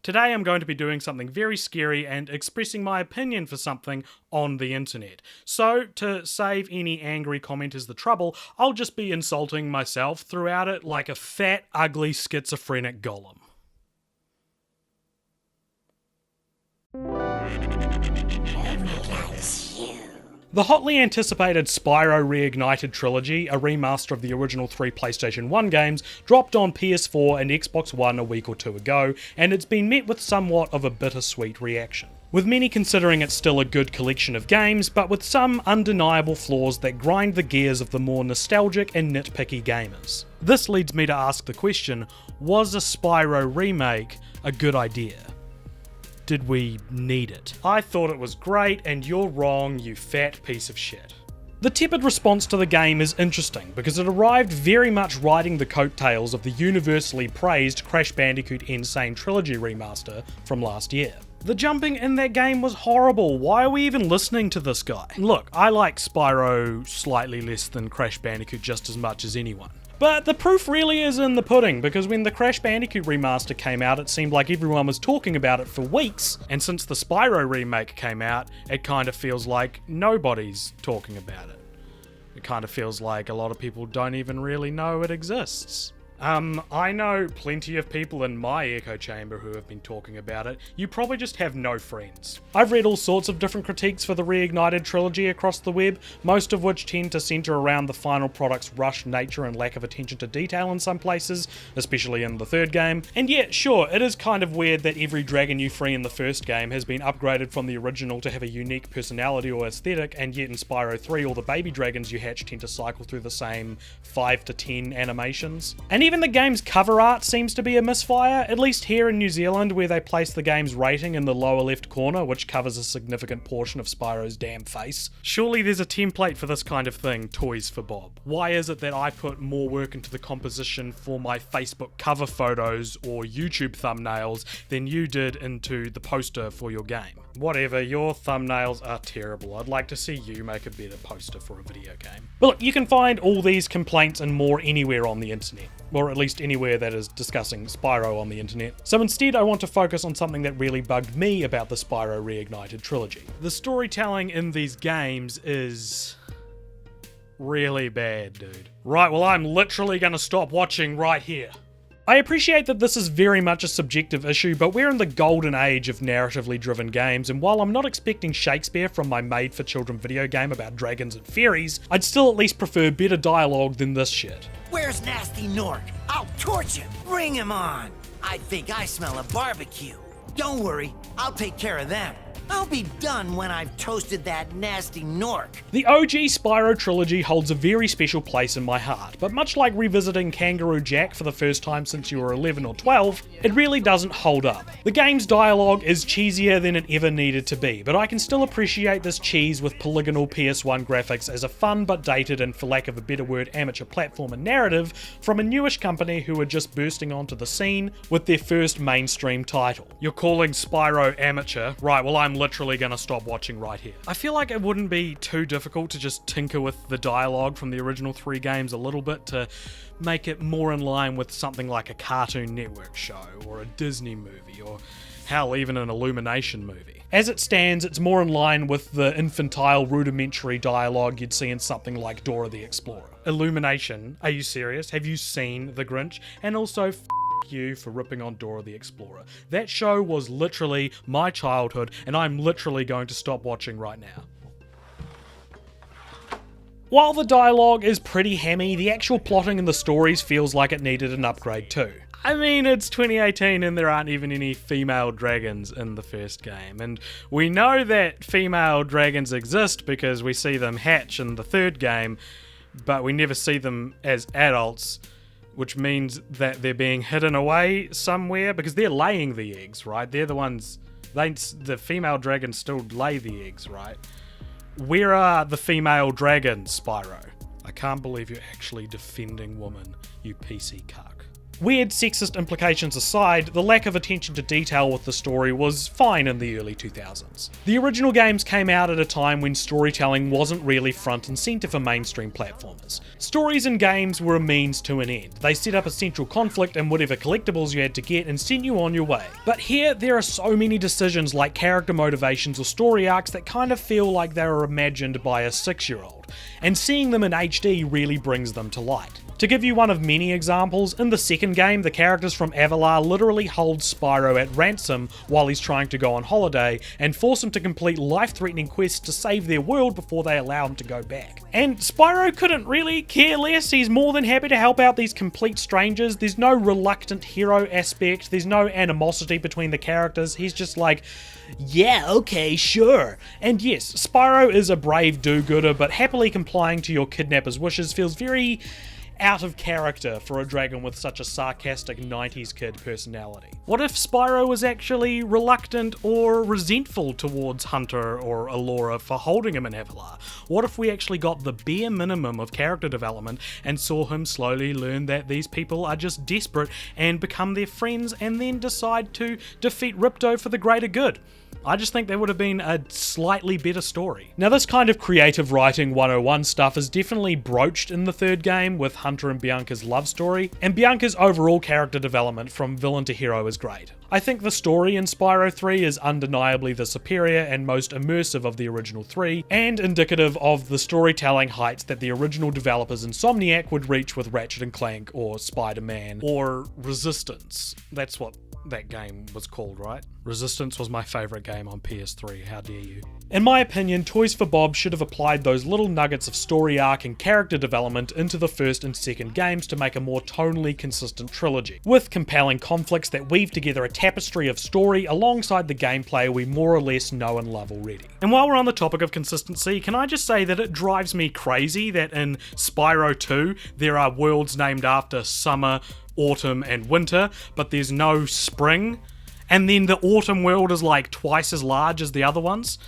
Today I'm going to be doing something very scary and expressing my opinion for something on the internet. So, to save any angry commenters the trouble, I'll just be insulting myself throughout it like a fat, ugly, schizophrenic golem. The hotly anticipated Spyro Reignited Trilogy, a remaster of the original 3 PlayStation 1 games, dropped on PS4 and Xbox One a week or two ago, and it's been met with somewhat of a bittersweet reaction. With many considering it still a good collection of games, but with some undeniable flaws that grind the gears of the more nostalgic and nitpicky gamers. This leads me to ask the question, was a Spyro remake a good idea? Did we need it? I thought it was great, and you're wrong, you fat piece of shit. The tepid response to the game is interesting, because it arrived very much riding the coattails of the universally praised Crash Bandicoot N. Sane Trilogy remaster from last year. The jumping in that game was horrible. Why are we even listening to this guy? Look, I like Spyro slightly less than Crash Bandicoot just as much as anyone. But the proof really is in the pudding, because when the Crash Bandicoot remaster came out, it seemed like everyone was talking about it for weeks, and since the Spyro remake came out, it kind of feels like nobody's talking about it. It kind of feels like a lot of people don't even really know it exists. I know plenty of people in my echo chamber who have been talking about it. You probably just have no friends. I've read all sorts of different critiques for the Reignited Trilogy across the web, most of which tend to centre around the final product's rushed nature and lack of attention to detail in some places, especially in the third game. And yeah, sure, it is kind of weird that every dragon you free in the first game has been upgraded from the original to have a unique personality or aesthetic, and yet in Spyro 3 all the baby dragons you hatch tend to cycle through the same 5 to 10 animations. And even the game's cover art seems to be a misfire, at least here in New Zealand, where they place the game's rating in the lower left corner, which covers a significant portion of Spyro's damn face. Surely there's a template for this kind of thing, Toys for Bob. Why is it that I put more work into the composition for my Facebook cover photos or YouTube thumbnails than you did into the poster for your game? Whatever, your thumbnails are terrible. I'd like to see you make a better poster for a video game. But look, you can find all these complaints and more anywhere on the internet. Or at least anywhere that is discussing Spyro on the internet. So instead I want to focus on something that really bugged me about the Spyro Reignited Trilogy. The storytelling in these games is really bad, dude. Right, well I'm literally gonna stop watching right here. I appreciate that this is very much a subjective issue, but we're in the golden age of narratively driven games, and while I'm not expecting Shakespeare from my made-for-children video game about dragons and fairies, I'd still at least prefer better dialogue than this shit. Where's Nasty Nork? I'll torch him! Bring him on! I think I smell a barbecue. Don't worry, I'll take care of them. I'll be done when I've toasted that nasty Nork. The OG Spyro trilogy holds a very special place in my heart, but much like revisiting Kangaroo Jack for the first time since you were 11 or 12, it really doesn't hold up. The game's dialogue is cheesier than it ever needed to be, but I can still appreciate this cheese with polygonal PS1 graphics as a fun but dated and, for lack of a better word, amateur platformer narrative from a newish company who are just bursting onto the scene with their first mainstream title. You're calling Spyro amateur? Right, well I'm literally gonna stop watching right here. I feel like it wouldn't be too difficult to just tinker with the dialogue from the original 3 games a little bit to make it more in line with something like a Cartoon Network show or a Disney movie or hell, even an Illumination movie. As it stands, it's more in line with the infantile, rudimentary dialogue you'd see in something like Dora the Explorer. Illumination? Are you serious? Have you seen The Grinch? And also, you for ripping on Dora the Explorer. That show was literally my childhood, and I'm literally going to stop watching right now. While the dialogue is pretty hammy, the actual plotting in the stories feels like it needed an upgrade too. I mean, it's 2018 and there aren't even any female dragons in the first game, and we know that female dragons exist because we see them hatch in the third game, but we never see them as adults, which means that they're being hidden away somewhere because they're laying the eggs, right? They're the ones, the female dragons still lay the eggs, right? Where are the female dragons, Spyro? I can't believe you're actually defending women, you PC cuck. Weird sexist implications aside, the lack of attention to detail with the story was fine in the early 2000s. The original games came out at a time when storytelling wasn't really front and centre for mainstream platformers. Stories in games were a means to an end. They set up a central conflict and whatever collectibles you had to get and sent you on your way. But here, there are so many decisions like character motivations or story arcs that kind of feel like they were imagined by a 6-year-old, and seeing them in HD really brings them to light. To give you one of many examples, in the second game, the characters from Avalar literally hold Spyro at ransom while he's trying to go on holiday, and force him to complete life-threatening quests to save their world before they allow him to go back. And Spyro couldn't really care less. He's more than happy to help out these complete strangers. There's no reluctant hero aspect, there's no animosity between the characters. He's just like, yeah, okay, sure. And yes, Spyro is a brave do-gooder, but happily complying to your kidnapper's wishes feels very out of character for a dragon with such a sarcastic 90s kid personality. What if Spyro was actually reluctant or resentful towards Hunter or Allura for holding him in Avalar? What if we actually got the bare minimum of character development and saw him slowly learn that these people are just desperate and become their friends and then decide to defeat Ripto for the greater good? I just think that would have been a slightly better story. Now, this kind of creative writing 101 stuff is definitely broached in the third game with Hunter and Bianca's love story, and Bianca's overall character development from villain to hero is great. I think the story in Spyro 3 is undeniably the superior and most immersive of the original three, and indicative of the storytelling heights that the original developers Insomniac would reach with Ratchet & Clank or Spider-Man or Resistance. That's what that game was called, right? Resistance was my favourite game on PS3, how dare you. In my opinion, Toys for Bob should have applied those little nuggets of story arc and character development into the first and second games to make a more tonally consistent trilogy, with compelling conflicts that weave together a tapestry of story alongside the gameplay we more or less know and love already. And while we're on the topic of consistency, can I just say that it drives me crazy that in Spyro 2 there are worlds named after summer, autumn and winter, but there's no spring, and then the autumn world is like twice as large as the other ones.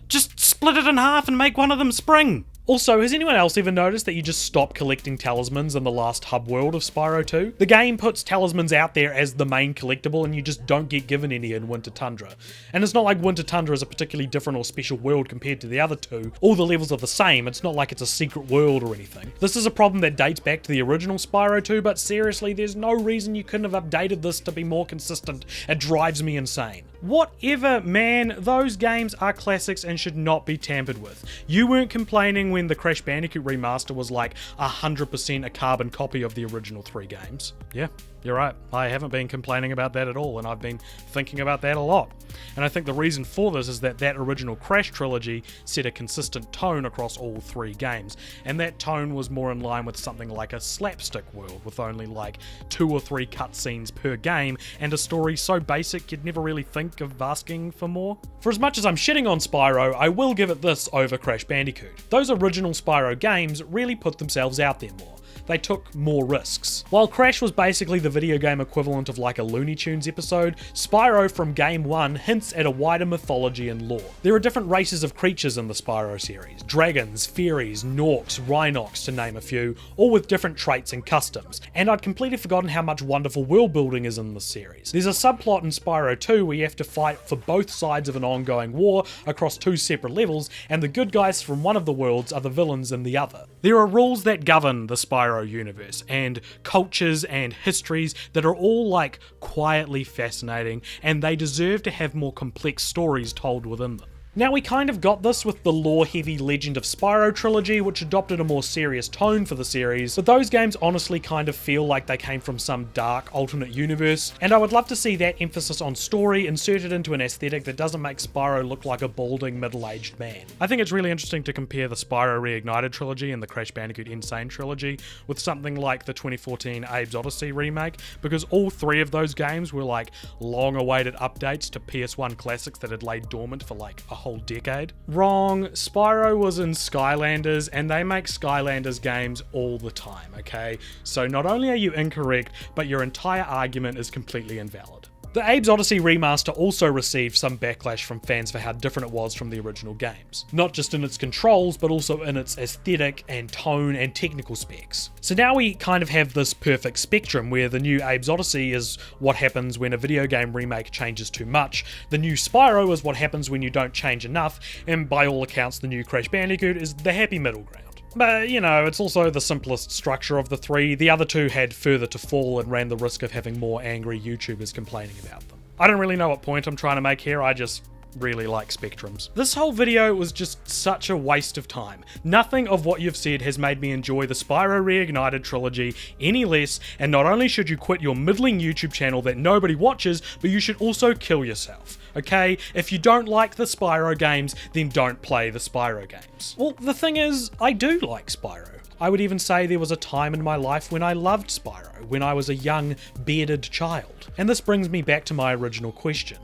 Just split it in half and make one of them spring. Also, has anyone else ever noticed that you just stop collecting talismans in the last hub world of Spyro 2? The game puts talismans out there as the main collectible and you just don't get given any in Winter Tundra. And it's not like Winter Tundra is a particularly different or special world compared to the other two. All the levels are the same, it's not like it's a secret world or anything. This is a problem that dates back to the original Spyro 2, but seriously, there's no reason you couldn't have updated this to be more consistent. It drives me insane. Whatever, man, those games are classics and should not be tampered with. You weren't complaining when the Crash Bandicoot remaster was like 100% a carbon copy of the original 3 games. Yeah, you're right. I haven't been complaining about that at all, and I've been thinking about that a lot. And I think the reason for this is that original Crash trilogy set a consistent tone across all 3 games, and that tone was more in line with something like a slapstick world with only like 2 or 3 cutscenes per game and a story so basic you'd never really think of asking for more. For as much as I'm shitting on Spyro, I will give it this over Crash Bandicoot. Those original Spyro games really put themselves out there more. They took more risks. While Crash was basically the video game equivalent of like a Looney Tunes episode, Spyro from game 1 hints at a wider mythology and lore. There are different races of creatures in the Spyro series. Dragons, fairies, Norks, Rhinox to name a few, all with different traits and customs. And I'd completely forgotten how much wonderful world building is in this series. There's a subplot in Spyro 2 where you have to fight for both sides of an ongoing war across 2 separate levels, and the good guys from one of the worlds are the villains in the other. There are rules that govern the Spyro universe, and cultures and histories that are all like quietly fascinating, and they deserve to have more complex stories told within them. Now, we kind of got this with the lore-heavy Legend of Spyro trilogy, which adopted a more serious tone for the series, but those games honestly kind of feel like they came from some dark alternate universe, and I would love to see that emphasis on story inserted into an aesthetic that doesn't make Spyro look like a balding middle-aged man. I think it's really interesting to compare the Spyro Reignited Trilogy and the Crash Bandicoot Insane Trilogy with something like the 2014 Abe's Odyssey remake, because all 3 of those games were like long-awaited updates to PS1 classics that had laid dormant for like a whole decade. Wrong. Spyro was in Skylanders, and they make Skylanders games all the time, okay? So not only are you incorrect, but your entire argument is completely invalid. The Abe's Odyssey remaster also received some backlash from fans for how different it was from the original games. Not just in its controls, but also in its aesthetic and tone and technical specs. So now we kind of have this perfect spectrum where the new Abe's Odyssey is what happens when a video game remake changes too much, the new Spyro is what happens when you don't change enough, and by all accounts the new Crash Bandicoot is the happy middle ground. But, you know, it's also the simplest structure of the three. The other two had further to fall and ran the risk of having more angry YouTubers complaining about them. I don't really know what point I'm trying to make here, I just really like spectrums. This whole video was just such a waste of time. Nothing of what you've said has made me enjoy the Spyro Reignited Trilogy any less, and not only should you quit your middling YouTube channel that nobody watches, but you should also kill yourself. Okay? If you don't like the Spyro games, then don't play the Spyro games. Well, the thing is, I do like Spyro. I would even say there was a time in my life when I loved Spyro, when I was a young, bearded child. And this brings me back to my original question.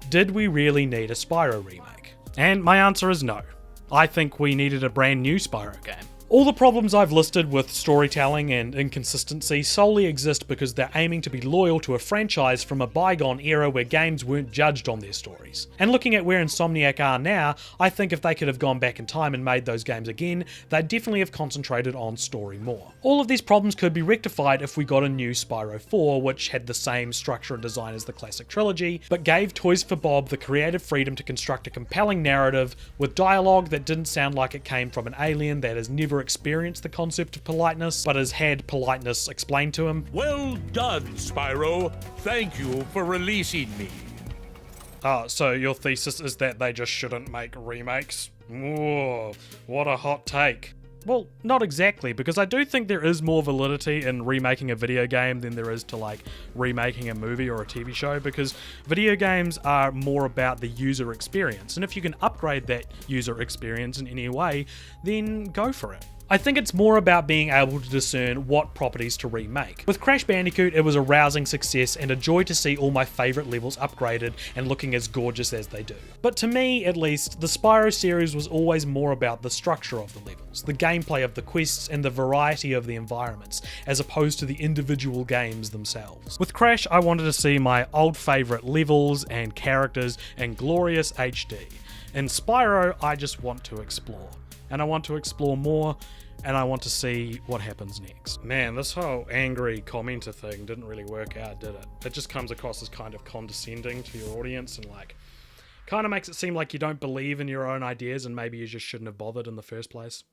Did we really need a Spyro remake? And my answer is no. I think we needed a brand new Spyro game. All the problems I've listed with storytelling and inconsistency solely exist because they're aiming to be loyal to a franchise from a bygone era where games weren't judged on their stories. And looking at where Insomniac are now, I think if they could have gone back in time and made those games again, they'd definitely have concentrated on story more. All of these problems could be rectified if we got a new Spyro 4, which had the same structure and design as the classic trilogy, but gave Toys for Bob the creative freedom to construct a compelling narrative with dialogue that didn't sound like it came from an alien that has never experienced the concept of politeness, but has had politeness explained to him. Well done, Spyro. Thank you for releasing me. So your thesis is that they just shouldn't make remakes? Whoa, what a hot take. Well, not exactly, because I do think there is more validity in remaking a video game than there is to like remaking a movie or a TV show, because video games are more about the user experience, and if you can upgrade that user experience in any way, then go for it. I think it's more about being able to discern what properties to remake. With Crash Bandicoot, it was a rousing success and a joy to see all my favourite levels upgraded and looking as gorgeous as they do. But to me, at least, the Spyro series was always more about the structure of the levels, the gameplay of the quests, and the variety of the environments, as opposed to the individual games themselves. With Crash, I wanted to see my old favourite levels and characters in glorious HD. In Spyro, I just want to explore. And I want to explore more, and I want to see what happens next. Man, this whole angry commenter thing didn't really work out, did it? It just comes across as kind of condescending to your audience and like, kind of makes it seem like you don't believe in your own ideas and maybe you just shouldn't have bothered in the first place.